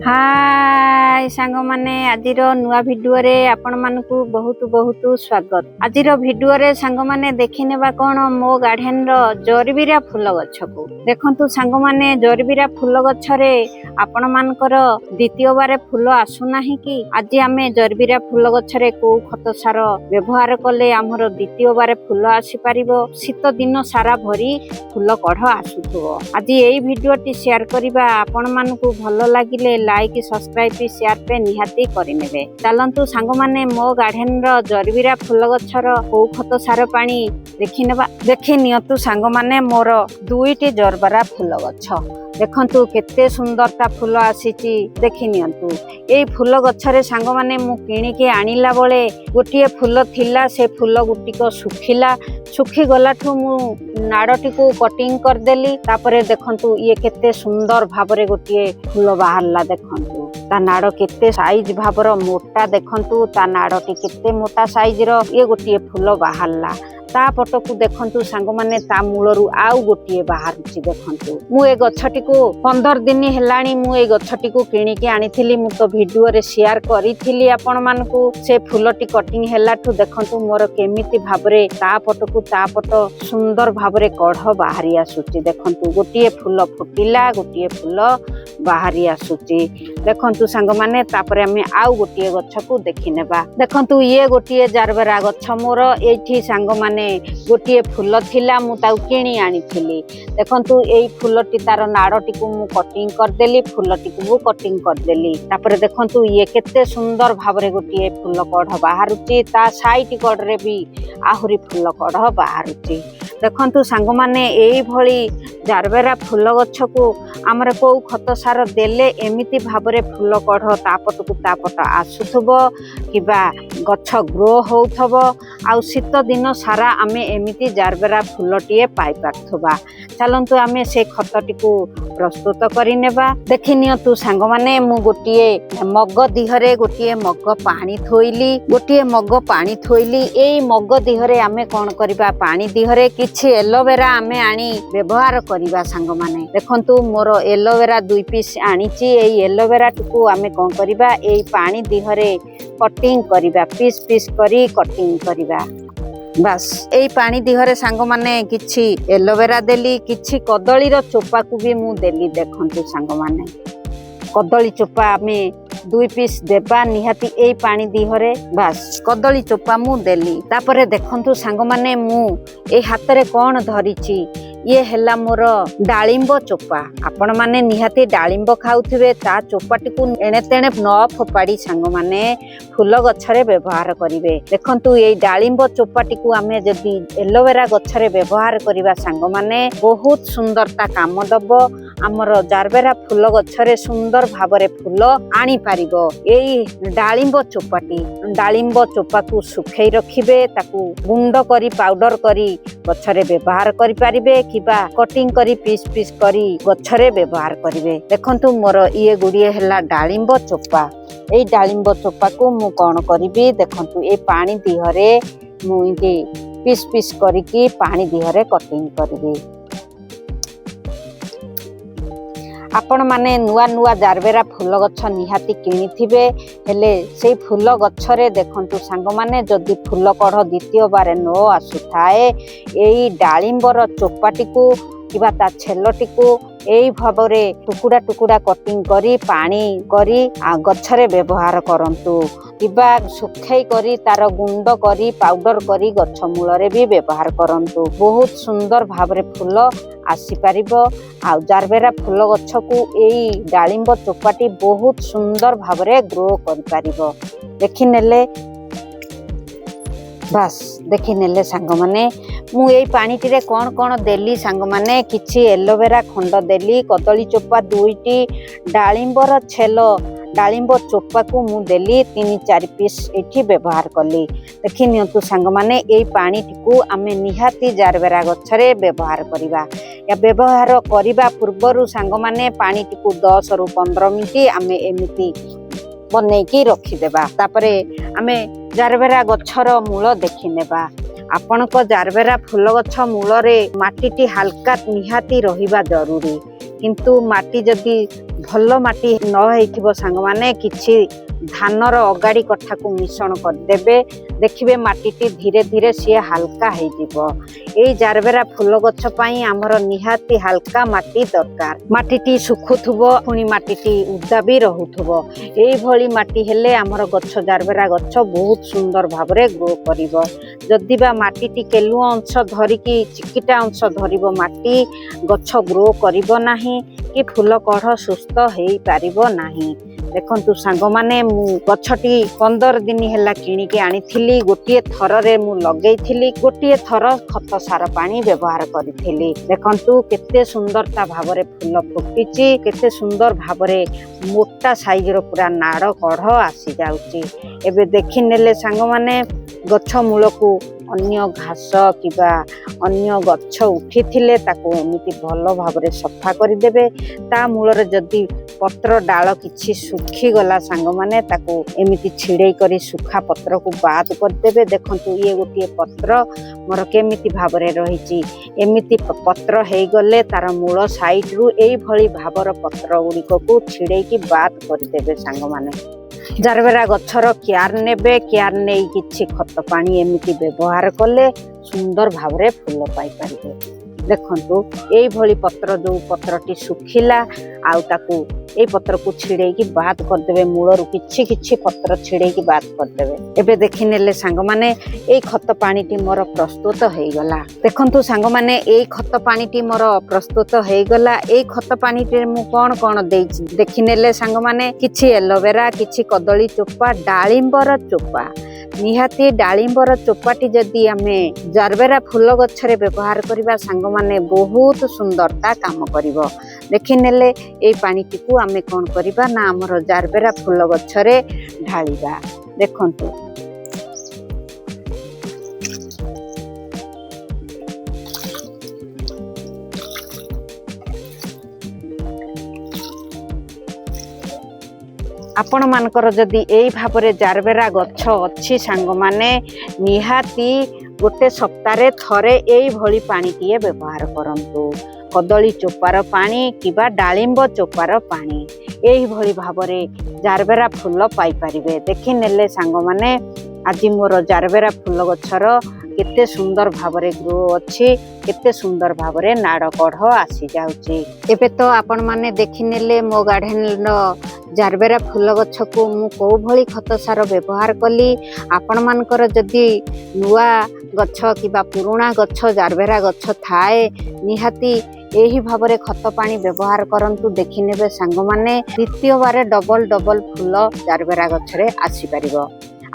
हाय सांग माने आजिर नुआ भिडियो रे आपण मानकु बहुत बहुत स्वागत। आजिर भिडियो रे सांग माने देखिनेबा कोन मो गार्डन रो जरबीरा फूल गछ को देखंतु सांग माने जरबीरा फूल गछ रे आपण मानकर द्वितीय बारे फूल आसु नाही कि आज आमे जरबीरा फूल गछ रे को खत सार व्यवहार कले हमर द्वितीय बारे फूल आसी परिबो। शीत दिन सारा भरी फूल कढ आसुथबो। आज एई भिडियो टी शेयर करिबा आपण मानकु भलो लागिले लाइक सब्सक्राइब शेयर पे निहाती करिनेबे। चलंतु सांग माने मो गार्डन रो जरबीरा फूल गछर को खत सार पानी देखिनेबा। देखि नियतु सांग माने मोर दुईटी जरबीरा फूल गछ देखंतु केते सुंदरता फूल आसीची देखि नियंतु। एई फूल गछरे सांग माने मु किणिके आनिला बळे गोटिए फूल थिला से फूल गुटिक सुखिला सुखी गलाठु मु नाड़टी को कटिंग कर देली। तापरे देखंतु ये केते सुंदर भाबरे गोटिए फूल बाहरला देखंतु ता नाड़ केते साइज भाबर मोटा देखंतु ता नाड़टी केते मोटा साइज रो ये गोटिए फूल बाहरला। ता पटकू देखंतु सांग माने ता मूलरू आउ गोटिए बाहरुची देखंतु। मु ए गछटी को 15 दिन हेलाणी मु ए गछटी को किणिके आनिथिली। मु तो वीडियो रे शेयर करिथिली आपण मानकू। से फूलटी कटिंग हेलाठु देखंतु मोर केमिति भाबरे ता पटकू ता पट सुंदर भाबरे कढ बाहरी आसुची देखंतु। गोटिए फूल फुटिला गोटिए फूल बाहरी आसुची देखंतु सांग माने। तापरे हमें आउ गोटिए गछ को देखिनेबा। देखंतु ये गोटिए जरबेरा गछ मोर एठी सांग माने गोटिए फूल थिला मु ताउ किणी आनिथिली। देखंतु एई फूलटी तार नाड़टी को मु कटिंग कर देली फूलटी को मु कटिंग कर देली। तापरे देखंतु ये केते सुंदर भाबरे गोटिए फूल कढ बाहरुची ता साइड कड रे भी आहुरी फूल कढ बाहरुची देखंतु सांग माने। एई भली जरबेरा फूल गछ को हमर को खत सार देले एमिति भाबरे फूल कढ तापटकू तापट आसुथबो किबा गछ ग्रो होउथबो। आउ शीत दिन सारा आमे एमिति जरबेरा फूलटीए पाई पारथबा। चलंतु आमे से खतटी को प्रस्तुत करिनेबा। देखि नियतु सांग माने मु गोटिए मग दिहरे गोटिए मग पानी थोइली गोटिए मग पानी थोइली। एई मग दिहरे आमे कोन करिबा पानी दिहरे किछि एलोवेरा आमे आनी व्यवहार करिबा सांग माने। देखंतु मोर एलोवेरा 2 पीस आनीची। एई एलोवेरा टुकु आमे कोन करिबा एई पानी दिहरे कटिंग करिबा पीस पीस करी कटिंग करिबा। बस एई पानी दिहरे सांग माने किछि एलोवेरा देली किछि कदली रो चोपा को भी मु देली। देखंतु सांग माने कदली चोपा आमे 2 पीस देबा निहाती एई पानी दिहरे। बस कदली चोपा मु देली। तापरे देखंतु सांग माने मु एई हातरे कोन धरिची ये हेला मोर डालिंब चोपा। आपण माने निहाती डालिंब खाउथिबे ता चोपाटी को एणे तेणे न फोपाड़ी सांग माने फूल गछरे व्यवहार करिवे। देखंतु एई डालिंब चोपाटी को आमे जदी एलोवेरा गछरे व्यवहार करिवा सांग माने बहुत सुंदरता काम दबो। हमर जरबेरा फूल गछरे सुंदर भाबरे फूल आनी पारिबो। एई डालिंब चोपाटी डालिंब चोपा को सुखै रखिबे ताकू गुंड करी पाउडर करी गछरे व्यवहार करि पारिबे किबा कटिंग करी पीस पीस करी गछरे व्यवहार करिवे। देखंतु मोर ये गुड़िए हेला डालिंब चोपा। एई डालिंब चोपा को मु कोन करिबी देखंतु ए पानी दिहरे मु इके पीस पीस करिकी पानी दिहरे कटिंग करिबी। आपण माने नुआ नुआ जरबेरा फूल गछ निहाती किनिथिबे हेले से फूल गछरे देखंतु सांग माने जदी फूल कढ द्वितीय बारे नो आसुथाए एई डालिंबर चोपाटी को किबा ता छेलटी को एई भाबरे टुकुड़ा टुकुड़ा कटिंग करी पानी करी गछरे व्यवहार करंतु किबा सुखै करी तार गुंड करी पाउडर करी गछ मूल रे भी व्यवहार करंतु। बहुत सुंदर भाबरे फूल आसी पारिबो। आ जरबेरा फूल गछ को एई डालिंब चोपाटी बहुत सुंदर भाबरे ग्रो करि पारिबो। देखि नेले बस देखि नेले सांग माने मु एई पानी टिरे कोन कोन देली सांग माने किछि एलोवेरा खंड देली कदली चोपा 2टी डालिंबर छेलो डालिंब चोपा को मु देली 3-4 पीस एठी व्यवहार कली। देखि नियंतु सांग माने एई पानी टिकु आमे निहाती जरबेरा गछरे व्यवहार करिबा। या व्यवहार करिबा पूर्वरु सांग माने पानी टिकु 10 रु 15 मिनिट आमे एमिति बनेकी रखी देबा। तापरे आमे जरबेरा गछर मूल देखि नेबा। आपणक जरबेरा फूल गछ मूल रे माटीटी हल्का निहाती रहिबा जरूरी। किंतु माटी जदी ଭଲ ମାଟି ନ ହେଇଥିବ ସାଙ୍ଗମାନେ କିଛି ଧାନର ଅଗାଡ଼ି କଠାକୁ ମିଶ୍ରଣ କରିଦେବେ। ଦେଖିବେ ମାଟିଟି ଧୀରେ ଧୀରେ ସିଏ ହାଲକା ହେଇଯିବ। ଏଇ ଜାରବେରା ଫୁଲ ଗଛ ପାଇଁ ଆମର ନିହାତି ହାଲକା ମାଟି ଦରକାର। ମାଟିଟି ଶୁଖୁଥିବ ପୁଣି ମାଟିଟି ଉଦା ବି ରହୁଥିବ। ଏଇଭଳି ମାଟି ହେଲେ ଆମର ଗଛ ଜାରବେରା ଗଛ ବହୁତ ସୁନ୍ଦର ଭାବରେ ଗ୍ରୋ କରିବ। ଯଦି ବା ମାଟିଟି କେଲୁଅ ଅଂଶ ଧରିକି ଚିକିଟା ଅଂଶ ଧରିବ ମାଟି ଗଛ ଗ୍ରୋ କରିବ ନାହିଁ କି ଫୁଲ କଢ଼ ସୁସ୍ଥ ହେଇପାରିବ ନାହିଁ। ଦେଖନ୍ତୁ ସାଙ୍ଗମାନେ ମୁଁ ଗଛଟି 15 ଦିନ ହେଲା କିଣିକି ଆଣିଥିଲି। ଗୋଟିଏ ଥରରେ ମୁଁ ଲଗେଇଥିଲି। ଗୋଟିଏ ଥର ଖତ ସାର ପାଣି ବ୍ୟବହାର କରିଥିଲି। ଦେଖନ୍ତୁ କେତେ ସୁନ୍ଦରତା ଭାବରେ ଫୁଲ ଫୁଟିଛି, କେତେ ସୁନ୍ଦର ଭାବରେ ମୋଟା ସାଇଜର ପୁରା ନାଡ଼ କଢ଼ ଆସିଯାଉଛି। ଏବେ ଦେଖିନେଲେ ସାଙ୍ଗମାନେ ଗଛ ମୂଳକୁ ଅନ୍ୟ ଘାସ କିମ୍ବା ଅନ୍ୟ ଗଛ ଉଠିଥିଲେ ତାକୁ ଏମିତି ଭଲ ଭାବରେ ସଫା କରିଦେବେ। ତା ମୂଳରେ ଯଦି ପତ୍ର ଡାଳ କିଛି ଶୁଖିଗଲା ସାଙ୍ଗମାନେ ତାକୁ ଏମିତି ଛିଡ଼େଇ କରି ଶୁଖା ପତ୍ରକୁ ବାଦ କରିଦେବେ। ଦେଖନ୍ତୁ ଇଏ ଗୋଟିଏ ପତ୍ର ମୋର କେମିତି ଭାବରେ ରହିଛି। ଏମିତି ପତ୍ର ହେଇଗଲେ ତାର ମୂଳ ସାଇଡରୁ ଏଇଭଳି ଭାବର ପତ୍ର ଗୁଡ଼ିକକୁ ଛିଡ଼େଇକି ବାଦ କରିଦେବେ ସାଙ୍ଗମାନେ। ଜାରବେରା ଗଛର କେୟାର ନେବେ। କେୟାର ନେଇ କିଛି ଖତ ପାଣି ଏମିତି ବ୍ୟବହାର କଲେ ସୁନ୍ଦର ଭାବରେ ଫୁଲ ପାଇପାରିବେ। ଦେଖନ୍ତୁ ଏଇଭଳି ପତ୍ର ଯେଉଁ ପତ୍ରଟି ଶୁଖିଲା ଆଉ ତାକୁ ଏଇ ପତ୍ରକୁ ଛିଡ଼େଇକି ବାଦ କରିଦେବେ। ମୂଳରୁ କିଛି କିଛି ପତ୍ର ଛିଡ଼େଇକି ବାଦ କରିଦେବେ। ଏବେ ଦେଖିନେଲେ ସାଙ୍ଗମାନେ ଏଇ ଖତ ପାଣିଟି ମୋର ପ୍ରସ୍ତୁତ ହେଇଗଲା। ଦେଖନ୍ତୁ ସାଙ୍ଗମାନେ ଏଇ ଖତ ପାଣିଟି ମୋର ପ୍ରସ୍ତୁତ ହେଇଗଲା। ଏଇ ଖତ ପାଣିଟିରେ ମୁଁ କଣ କଣ ଦେଇଛି ଦେଖିନେଲେ ସାଙ୍ଗମାନେ କିଛି ଏଲୋଭେରା, କିଛି କଦଳୀ ଚୋପା, ଡାଳିମ୍ବର ଚୋପା। ନିହାତି ଡାଳିମ୍ବର ଚୋପାଟି ଯଦି ଆମେ ଜାରବେରା ଫୁଲ ଗଛରେ ବ୍ୟବହାର କରିବା ସାଙ୍ଗମାନେ ବହୁତ ସୁନ୍ଦରତା କାମ କରିବ। ଦେଖିନେଲେ ଏଇ ପାଣିଟିକୁ ଆମେ କଣ କରିବା ନା ଆମର ଜାରବେରା ଫୁଲ ଗଛରେ ଢାଳିବା। ଦେଖନ୍ତୁ ଆପଣ ମାନଙ୍କର ଯଦି ଏଇ ଭାବରେ ଜାରବେରା ଗଛ ଅଛି ସାଙ୍ଗମାନେ ନିହାତି ଗୋଟେ ସପ୍ତାହରେ ଥରେ ଏଇଭଳି ପାଣିଟିଏ ବ୍ୟବହାର କରନ୍ତୁ। କଦଳୀ ଚୋପାର ପାଣି କିମ୍ବା ଡାଳିମ୍ବ ଚୋପାର ପାଣି ଏଇଭଳି ଭାବରେ ଜାରବେରା ଫୁଲ ପାଇପାରିବେ। ଦେଖିନେଲେ ସାଙ୍ଗମାନେ ଆଜି ମୋର ଜାରବେରା ଫୁଲ ଗଛର କେତେ ସୁନ୍ଦର ଭାବରେ ଗ୍ରୋ ଅଛି, କେତେ ସୁନ୍ଦର ଭାବରେ ନାଡ଼ କଢ଼ ଆସିଯାଉଛି। ଏବେ ତ ଆପଣମାନେ ଦେଖିନେଲେ ମୋ ଗାର୍ଡେନର ଜାରବେରା ଫୁଲ ଗଛକୁ ମୁଁ କୋଉ ଭଳି ଖତ ସାର ବ୍ୟବହାର କଲି। ଆପଣମାନଙ୍କର ଯଦି ନୂଆ ଗଛ କିମ୍ବା ପୁରୁଣା ଗଛ ଜାରବେରା ଗଛ ଥାଏ ନିହାତି ଏହି ଭାବରେ ଖତ ପାଣି ବ୍ୟବହାର କରନ୍ତୁ। ଦେଖିନେବେ ସାଙ୍ଗମାନେ ଦ୍ୱିତୀୟବାର ଡବଲ ଫୁଲ ଜାରବେରା ଗଛରେ ଆସିପାରିବ।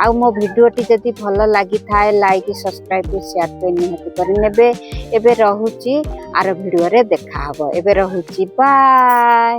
ଆଉ ମୋ ଭିଡ଼ିଓଟି ଯଦି ଭଲ ଲାଗିଥାଏ ଲାଇକ୍, ସବସ୍କ୍ରାଇବ୍, ସେୟାର ପେ ନିହାତି କରିନେବେ। ଏବେ ରହୁଛି ଆର ଭିଡ଼ିଓରେ ଦେଖାହବ। ଏବେ ରହୁଛି ବାଏ।